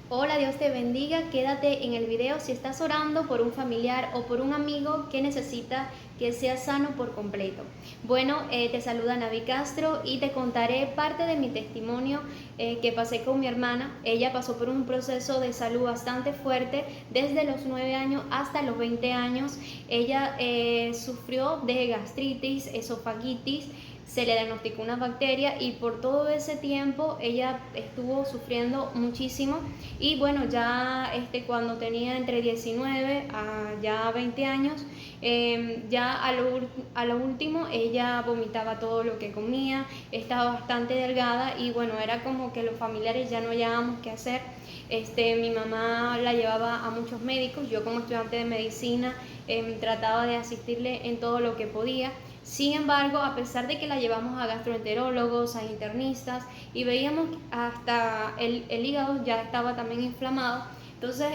Hola, Dios te bendiga. Quédate en el video si estás orando por un familiar o por un amigo que necesita que sea sano por completo. Bueno, te saluda Navi Castro y te contaré parte de mi testimonio que pasé con mi hermana. Ella pasó por un proceso de salud bastante fuerte desde los 9 años hasta los 20 años. Ella sufrió de gastritis, esofagitis, se le diagnosticó una bacteria y por todo ese tiempo ella estuvo sufriendo muchísimo. Y bueno, ya cuando tenía entre 19 a ya 20 años, ya a lo último ella vomitaba todo lo que comía, estaba bastante delgada y bueno, era como que los familiares ya no hallábamos qué hacer. Mi mamá la llevaba a muchos médicos, yo como estudiante de medicina trataba de asistirle en todo lo que podía. Sin embargo, a pesar de que la llevamos a gastroenterólogos, a internistas y veíamos hasta el hígado ya estaba también inflamado, entonces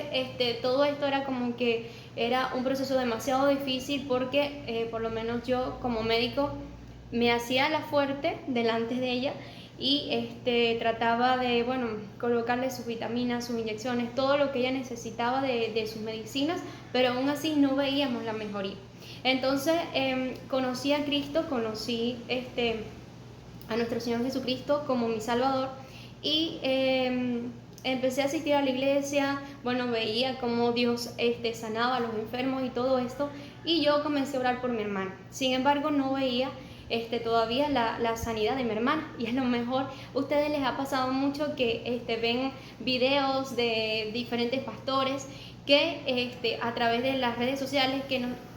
todo esto era como que era un proceso demasiado difícil porque por lo menos yo como médico me hacía la fuerte delante de ella y trataba de, bueno, colocarle sus vitaminas, sus inyecciones, todo lo que ella necesitaba de sus medicinas, pero aún así no veíamos la mejoría. Entonces conocí a Cristo, conocí a nuestro Señor Jesucristo como mi Salvador y empecé a asistir a la iglesia. Bueno, veía cómo Dios sanaba a los enfermos y todo esto, y yo comencé a orar por mi hermana. Sin embargo, no veía todavía la sanidad de mi hermana, y a lo mejor a ustedes les ha pasado mucho que ven videos de diferentes pastores que a través de las redes sociales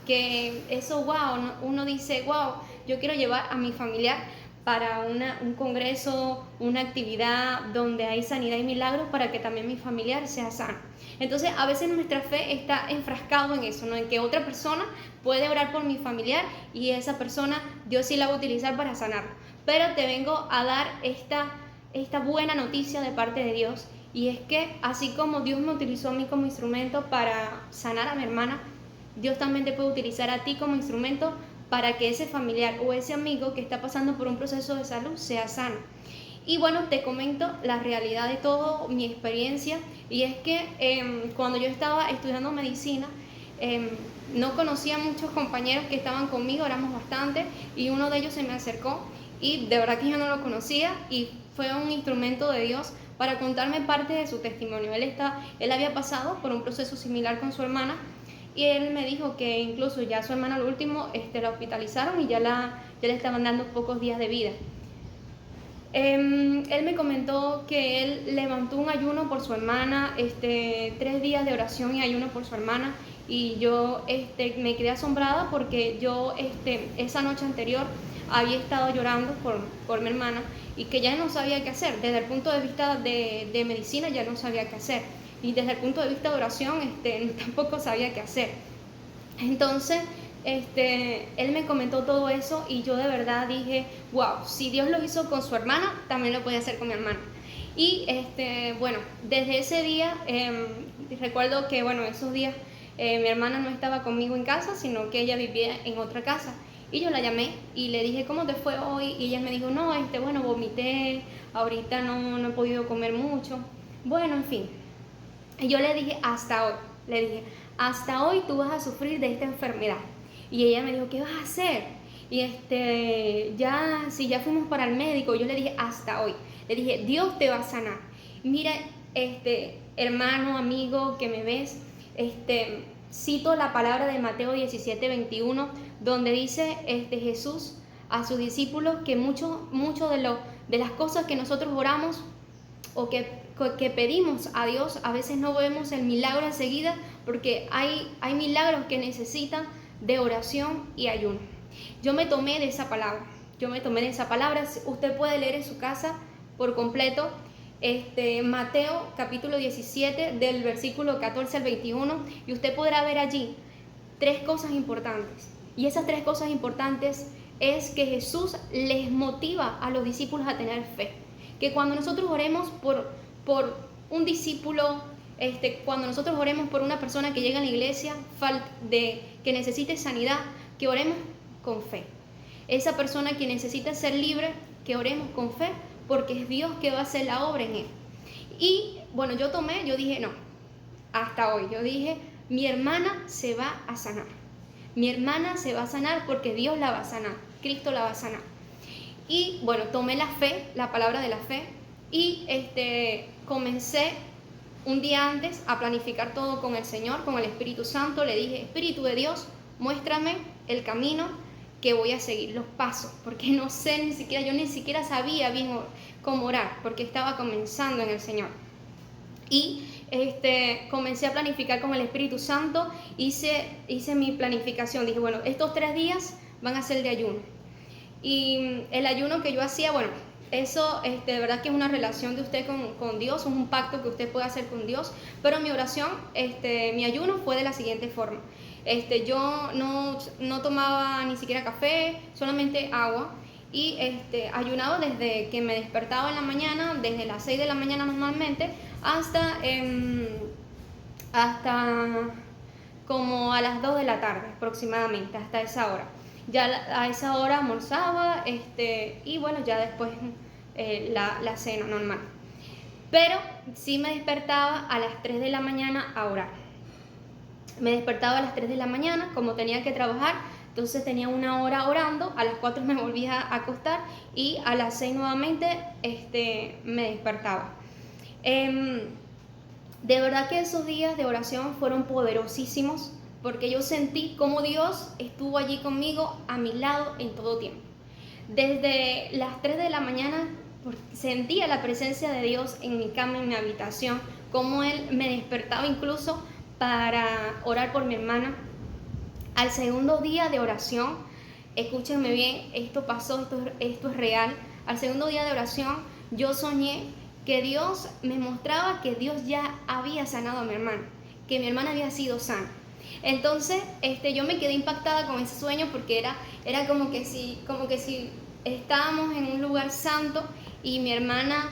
que eso, wow, uno dice, wow, yo quiero llevar a mi familiar para un congreso, una actividad donde hay sanidad y milagros para que también mi familiar sea sano. Entonces a veces nuestra fe está enfrascado en eso, ¿no? En que otra persona puede orar por mi familiar y esa persona Dios sí la va a utilizar para sanarlo. Pero te vengo a dar esta buena noticia de parte de Dios, y es que así como Dios me utilizó a mí como instrumento para sanar a mi hermana, Dios también te puede utilizar a ti como instrumento para que ese familiar o ese amigo que está pasando por un proceso de salud sea sano. Y bueno, te comento la realidad de todo, mi experiencia, y es que cuando yo estaba estudiando medicina, no conocía a muchos compañeros que estaban conmigo, éramos bastantes, y uno de ellos se me acercó, y de verdad que yo no lo conocía, y fue un instrumento de Dios para contarme parte de su testimonio. Él había pasado por un proceso similar con su hermana, y él me dijo que incluso ya su hermana al último la hospitalizaron y ya le estaban dando pocos días de vida. Él me comentó que él levantó un ayuno por su hermana, 3 días de oración y ayuno por su hermana, y yo me quedé asombrada porque yo esa noche anterior había estado llorando por mi hermana y que ya no sabía qué hacer. Desde el punto de vista de medicina ya no sabía qué hacer, y desde el punto de vista de oración tampoco sabía qué hacer. Entonces él me comentó todo eso y yo de verdad dije, wow, si Dios lo hizo con su hermana, también lo puede hacer con mi hermana. Y bueno, desde ese día recuerdo que bueno, esos días mi hermana no estaba conmigo en casa, sino que ella vivía en otra casa. Y yo la llamé y le dije, ¿cómo te fue hoy? Y ella me dijo, no, bueno, vomité, ahorita no he podido comer mucho. Bueno, en fin. Y yo le dije, hasta hoy. Le dije, hasta hoy tú vas a sufrir de esta enfermedad. Y ella me dijo, ¿qué vas a hacer? Y si ya fuimos para el médico, yo le dije, hasta hoy. Le dije, Dios te va a sanar. Mira, hermano, amigo que me ves, cito la palabra de Mateo 17:21, donde dice Jesús a sus discípulos que mucho de las cosas que nosotros oramos o que pedimos a Dios, a veces no vemos el milagro enseguida, porque hay milagros que necesitan de oración y ayuno. Yo me tomé de esa palabra, usted puede leer en su casa por completo, Mateo capítulo 17 del versículo 14 al 21, y usted podrá ver allí 3 cosas importantes, y esas 3 cosas importantes es que Jesús les motiva a los discípulos a tener fe, que cuando nosotros oremos por un discípulo, cuando nosotros oremos por una persona que llega a la iglesia que necesite sanidad, que oremos con fe. Esa persona que necesita ser libre, que oremos con fe, porque es Dios que va a hacer la obra en él. Y bueno, yo dije, no, hasta hoy, yo dije, mi hermana se va a sanar. Mi hermana se va a sanar porque Dios la va a sanar, Cristo la va a sanar. Y bueno, tomé la fe, la palabra de la fe, y comencé un día antes a planificar todo con el Señor, con el Espíritu Santo. Le dije, Espíritu de Dios, muéstrame el camino que voy a seguir, los pasos, porque no sé ni siquiera, yo ni siquiera sabía bien cómo orar, porque estaba comenzando en el Señor. Y comencé a planificar con el Espíritu Santo, hice mi planificación, dije, bueno, estos 3 días van a ser de ayuno. Y el ayuno que yo hacía, bueno, eso de verdad que es una relación de usted con Dios, es un pacto que usted puede hacer con Dios, pero mi oración, mi ayuno fue de la siguiente forma. Yo no tomaba ni siquiera café, solamente agua, y ayunaba desde que me despertaba en la mañana, desde las 6 de la mañana normalmente, hasta como a las 2 de la tarde aproximadamente, hasta esa hora. Ya a esa hora almorzaba y bueno, ya después la cena normal. Pero sí me despertaba a las 3 de la mañana a orar. Me despertaba a las 3 de la mañana, como tenía que trabajar, entonces tenía una hora orando, a las 4 me volvía a acostar y a las 6 nuevamente me despertaba. De verdad que esos días de oración fueron poderosísimos, porque yo sentí cómo Dios estuvo allí conmigo, a mi lado, en todo tiempo. Desde las 3 de la mañana sentía la presencia de Dios en mi cama, en mi habitación, cómo Él me despertaba incluso para orar por mi hermana. Al segundo día de oración, escúchenme bien, esto pasó, esto es real. Al segundo día de oración, yo soñé que Dios me mostraba que Dios ya había sanado a mi hermana, que mi hermana había sido sana. Entonces, yo me quedé impactada con ese sueño, porque era como que si estábamos en un lugar santo y mi hermana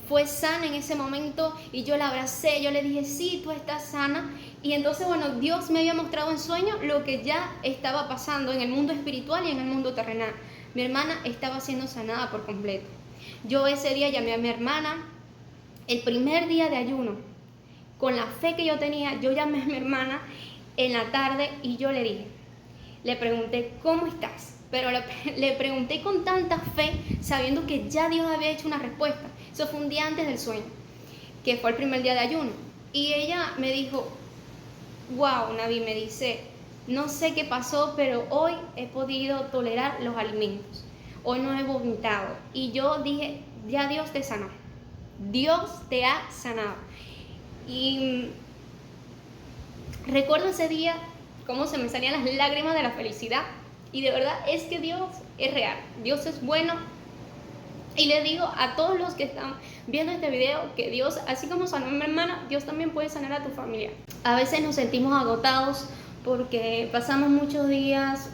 fue sana en ese momento, y yo la abracé, yo le dije, sí, tú estás sana. Y entonces, bueno, Dios me había mostrado en sueño lo que ya estaba pasando en el mundo espiritual y en el mundo terrenal. Mi hermana estaba siendo sanada por completo. Yo ese día llamé a mi hermana, el primer día de ayuno, con la fe que yo tenía, yo llamé a mi hermana en la tarde y yo le pregunté, ¿cómo estás? Pero le pregunté con tanta fe, sabiendo que ya Dios había hecho una respuesta. Eso fue un día antes del sueño, que fue el primer día de ayuno. Y ella me dijo, wow, Navi, me dice, no sé qué pasó, pero hoy he podido tolerar los alimentos. Hoy no he vomitado. Y yo dije, ya Dios te sanó. Dios te ha sanado. Y recuerdo ese día cómo se me salían las lágrimas de la felicidad. Y de verdad es que Dios es real, Dios es bueno. Y le digo a todos los que están viendo este video que Dios, así como sanó a mi hermana, Dios también puede sanar a tu familia. A veces nos sentimos agotados porque pasamos muchos días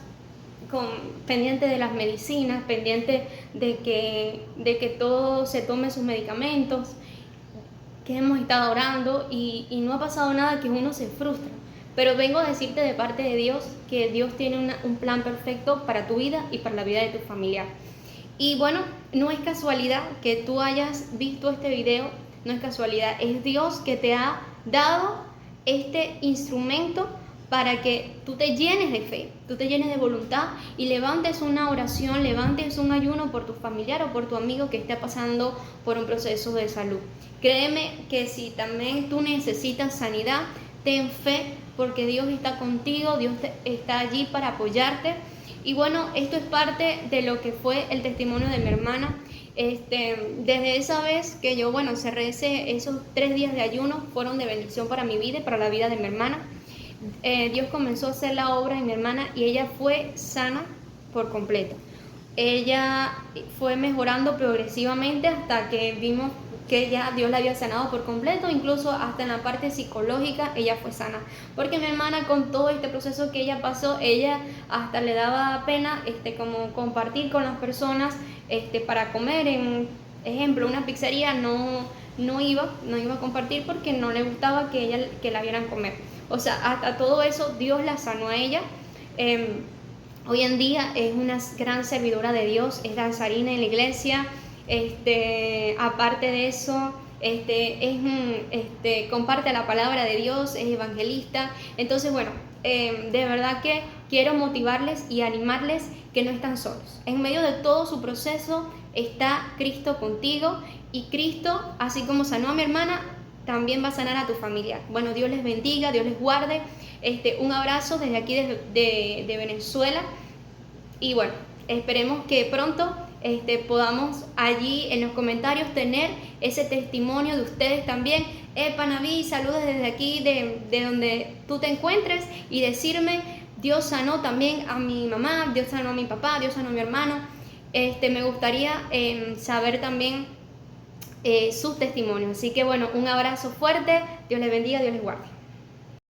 pendiente de las medicinas, pendiente de que todo se tome sus medicamentos, que hemos estado orando y no ha pasado nada, que uno se frustra. Pero vengo a decirte de parte de Dios que Dios tiene un plan perfecto para tu vida y para la vida de tu familiar. Y bueno, no es casualidad que tú hayas visto este video, no es casualidad, es Dios que te ha dado este instrumento para que tú te llenes de fe, tú te llenes de voluntad y levantes una oración, levantes un ayuno por tu familiar o por tu amigo que esté pasando por un proceso de salud. Créeme que si también tú necesitas sanidad, ten fe, porque Dios está contigo, Dios está allí para apoyarte. Y bueno, esto es parte de lo que fue el testimonio de mi hermana. Desde esa vez que yo, cerré esos 3 días de ayuno, fueron de bendición para mi vida y para la vida de mi hermana. Dios comenzó a hacer la obra en mi hermana y ella fue sana por completo. Ella fue mejorando progresivamente hasta que vimos que ya Dios la había sanado por completo, incluso hasta en la parte psicológica ella fue sana, porque mi hermana, con todo este proceso que ella pasó, ella hasta le daba pena como compartir con las personas para comer. En ejemplo, una pizzería no iba a compartir porque no le gustaba que la vieran comer. O sea, hasta todo eso Dios la sanó a ella. Hoy en día es una gran servidora de Dios, es danzarina en la iglesia. Aparte de eso, comparte la palabra de Dios, es evangelista. Entonces, bueno, de verdad que quiero motivarles y animarles que no están solos. En medio de todo su proceso está Cristo contigo, y Cristo, así como sanó a mi hermana, también va a sanar a tu familia. Bueno, Dios les bendiga, Dios les guarde. Un abrazo desde aquí de Venezuela, y bueno, esperemos que pronto podamos allí en los comentarios tener ese testimonio de ustedes también. Naví, saludos desde aquí de donde tú te encuentres, y decirme: Dios sanó también a mi mamá, Dios sanó a mi papá, Dios sanó a mi hermano. Me gustaría saber también sus testimonios. Así que bueno, un abrazo fuerte, Dios les bendiga, Dios les guarde.